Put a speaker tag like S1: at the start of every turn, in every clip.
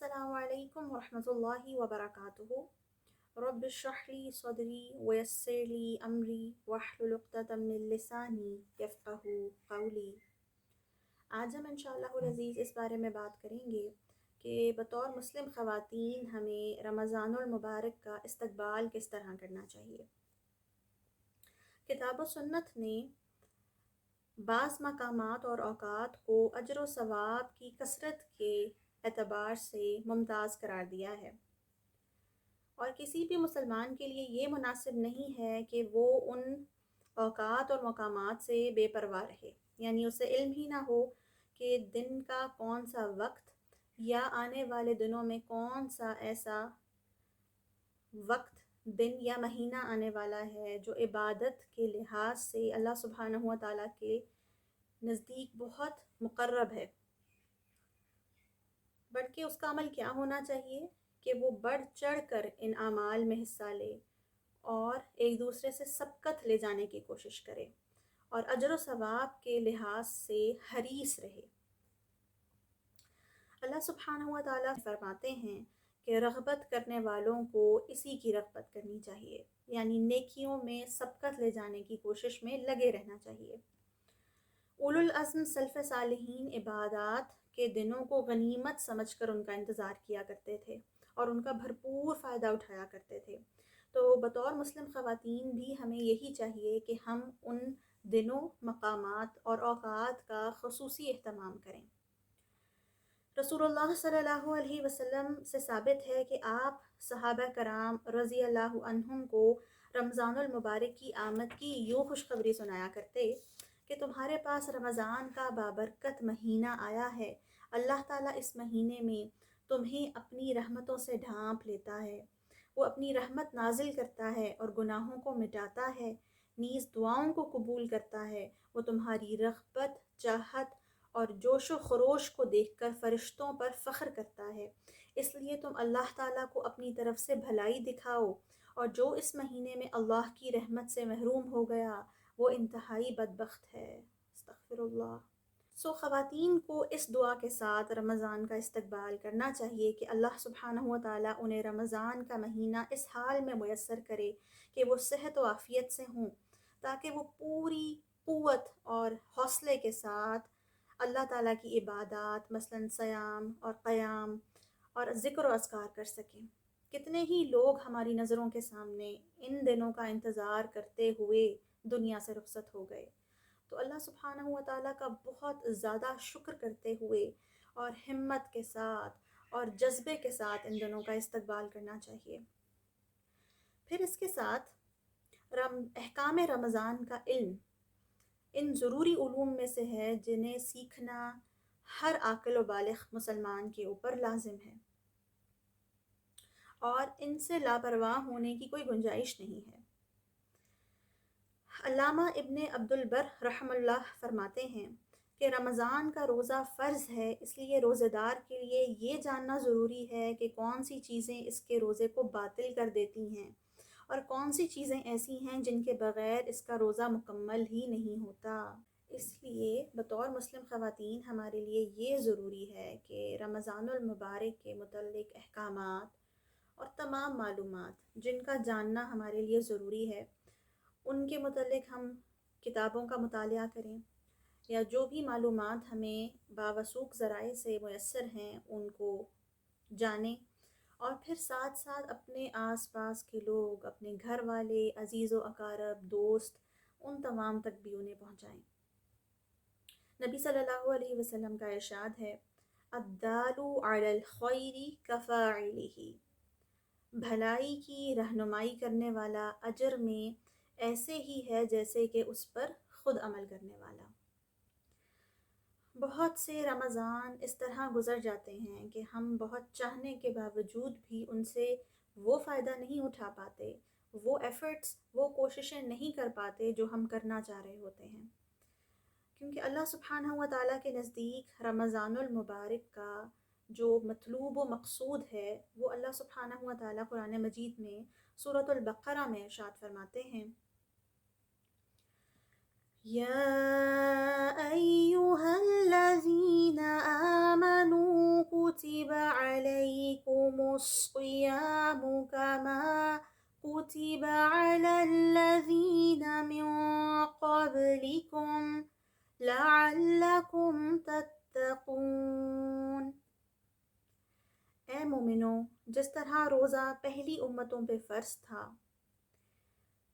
S1: السلام علیکم ورحمۃ اللہ وبرکاتہ۔ رب اشرح لی صدری ویسر لی امری واحلل عقدۃ من لسانی یفقہوا قولی۔ آج ہم انشاءاللہ العزیز اس بارے میں بات کریں گے کہ بطور مسلم خواتین ہمیں رمضان المبارک کا استقبال کس طرح کرنا چاہیے۔ کتاب و سنت نے بعض مقامات اور اوقات کو اجر و ثواب کی کثرت کے اعتبار سے ممتاز قرار دیا ہے، اور کسی بھی مسلمان کے لیے یہ مناسب نہیں ہے کہ وہ ان اوقات اور مقامات سے بے پرواہ رہے، یعنی اسے علم ہی نہ ہو کہ دن کا کون سا وقت یا آنے والے دنوں میں کون سا ایسا وقت، دن یا مہینہ آنے والا ہے جو عبادت کے لحاظ سے اللہ سبحانہ و تعالیٰ کے نزدیک بہت مقرب ہے، بلکہ اس کا عمل کیا ہونا چاہیے کہ وہ بڑھ چڑھ کر ان اعمال میں حصہ لے اور ایک دوسرے سے سبقت لے جانے کی کوشش کرے اور اجر و ثواب کے لحاظ سے حریص رہے۔ اللہ سبحانہ و تعالیٰ فرماتے ہیں کہ رغبت کرنے والوں کو اسی کی رغبت کرنی چاہیے، یعنی نیکیوں میں سبقت لے جانے کی کوشش میں لگے رہنا چاہیے۔ اولو العزم سلف صالحین عبادات کے دنوں کو غنیمت سمجھ کر ان کا انتظار کیا کرتے تھے اور ان کا بھرپور فائدہ اٹھایا کرتے تھے۔ تو بطور مسلم خواتین بھی ہمیں یہی چاہیے کہ ہم ان دنوں، مقامات اور اوقات کا خصوصی اہتمام کریں۔ رسول اللہ صلی اللہ علیہ وسلم سے ثابت ہے کہ آپ صحابہ کرام رضی اللہ عنہم کو رمضان المبارک کی آمد کی یوں خوشخبری سنایا کرتے کہ تمہارے پاس رمضان کا بابرکت مہینہ آیا ہے۔ اللہ تعالیٰ اس مہینے میں تمہیں اپنی رحمتوں سے ڈھانپ لیتا ہے، وہ اپنی رحمت نازل کرتا ہے اور گناہوں کو مٹاتا ہے، نیز دعاؤں کو قبول کرتا ہے۔ وہ تمہاری رغبت، چاہت اور جوش و خروش کو دیکھ کر فرشتوں پر فخر کرتا ہے، اس لیے تم اللہ تعالیٰ کو اپنی طرف سے بھلائی دکھاؤ، اور جو اس مہینے میں اللہ کی رحمت سے محروم ہو گیا وہ انتہائی بدبخت ہے۔ استغفر اللہ۔ خواتین کو اس دعا کے ساتھ رمضان کا استقبال کرنا چاہیے کہ اللہ سبحانہ و تعالیٰ انہیں رمضان کا مہینہ اس حال میں میسر کرے کہ وہ صحت و عافیت سے ہوں، تاکہ وہ پوری قوت اور حوصلے کے ساتھ اللہ تعالیٰ کی عبادات مثلاً صیام اور قیام اور ذکر و اذکار کر سکیں۔ کتنے ہی لوگ ہماری نظروں کے سامنے ان دنوں کا انتظار کرتے ہوئے دنیا سے رخصت ہو گئے، تو اللہ سبحانہ و تعالیٰ کا بہت زیادہ شکر کرتے ہوئے اور ہمت کے ساتھ اور جذبے کے ساتھ ان دنوں کا استقبال کرنا چاہیے۔ پھر اس کے ساتھ احکام رمضان کا علم ان ضروری علوم میں سے ہے جنہیں سیکھنا ہر عاقل و بالغ مسلمان کے اوپر لازم ہے، اور ان سے لاپرواہ ہونے کی کوئی گنجائش نہیں ہے۔ علامہ ابن عبد البر رحمہ اللہ فرماتے ہیں کہ رمضان کا روزہ فرض ہے، اس لیے روزہ دار کے لیے یہ جاننا ضروری ہے کہ کون سی چیزیں اس کے روزے کو باطل کر دیتی ہیں اور کون سی چیزیں ایسی ہیں جن کے بغیر اس کا روزہ مکمل ہی نہیں ہوتا۔ اس لیے بطور مسلم خواتین ہمارے لیے یہ ضروری ہے کہ رمضان المبارک کے متعلق احکامات اور تمام معلومات جن کا جاننا ہمارے لیے ضروری ہے، ان کے متعلق ہم کتابوں کا مطالعہ کریں، یا جو بھی معلومات ہمیں باوثوق ذرائع سے میسر ہیں ان کو جانیں، اور پھر ساتھ ساتھ اپنے آس پاس کے لوگ، اپنے گھر والے، عزیز و اقارب، دوست، ان تمام تک بھی انہیں پہنچائیں۔ نبی صلی اللہ علیہ وسلم کا ارشاد ہے، الدال علی الخیر کفاعلہ، بھلائی کی رہنمائی کرنے والا اجر میں ایسے ہی ہے جیسے کہ اس پر خود عمل کرنے والا۔ بہت سے رمضان اس طرح گزر جاتے ہیں کہ ہم بہت چاہنے کے باوجود بھی ان سے وہ فائدہ نہیں اٹھا پاتے، وہ ایفرٹس، وہ کوششیں نہیں کر پاتے جو ہم کرنا چاہ رہے ہوتے ہیں، کیونکہ اللہ سبحانہ و تعالیٰ کے نزدیک رمضان المبارک کا جو مطلوب و مقصود ہے وہ اللہ سبحانہ و تعالیٰ قرآن مجید میں سورۃ البقرہ میں ارشاد فرماتے ہیں، یا ایہا الذین آمنوا کتب الصيام كما كتب على الذين من قبلكم لعلكم تتقون۔ اے مومنو، جس طرح روزہ پہلی امتوں پہ فرض تھا،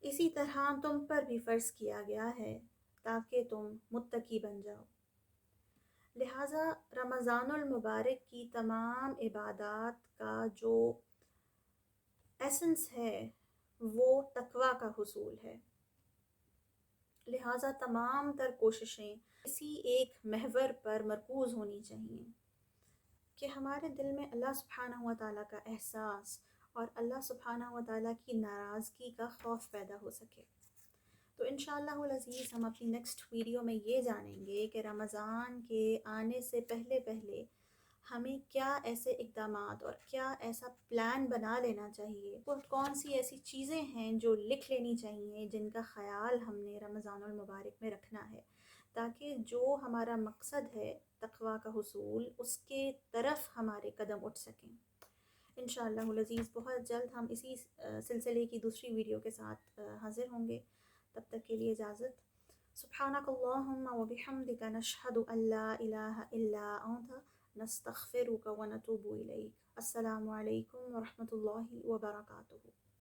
S1: اسی طرح تم پر بھی فرض کیا گیا ہے تاکہ تم متقی بن جاؤ۔ لہٰذا رمضان المبارک کی تمام عبادات کا جو ایسنس ہے وہ تقویٰ کا حصول ہے۔ لہٰذا تمام تر کوششیں اسی ایک محور پر مرکوز ہونی چاہیے کہ ہمارے دل میں اللہ سبحانہ و تعالیٰ کا احساس اور اللہ سبحانہ و تعالیٰ کی ناراضگی کا خوف پیدا ہو سکے۔ تو انشاءاللہ العزیز ہم اپنی نیکسٹ ویڈیو میں یہ جانیں گے کہ رمضان کے آنے سے پہلے پہلے ہمیں کیا ایسے اقدامات اور کیا ایسا پلان بنا لینا چاہیے، اور کون سی ایسی چیزیں ہیں جو لکھ لینی چاہیے جن کا خیال ہم نے رمضان المبارک میں رکھنا ہے، تاکہ جو ہمارا مقصد ہے تقویٰ کا حصول، اس کے طرف ہمارے قدم اٹھ سکیں۔ انشاءاللہ العزیز بہت جلد ہم اسی سلسلے کی دوسری ویڈیو کے ساتھ حاضر ہوں گے۔ تب تک کے لیے اجازت۔ سبحانک اللہم و بحمدک نشہد ان لا الہ الا انت نستغفرک و نتوب الیک۔ السلام علیکم ورحمۃ اللہ وبرکاتہ۔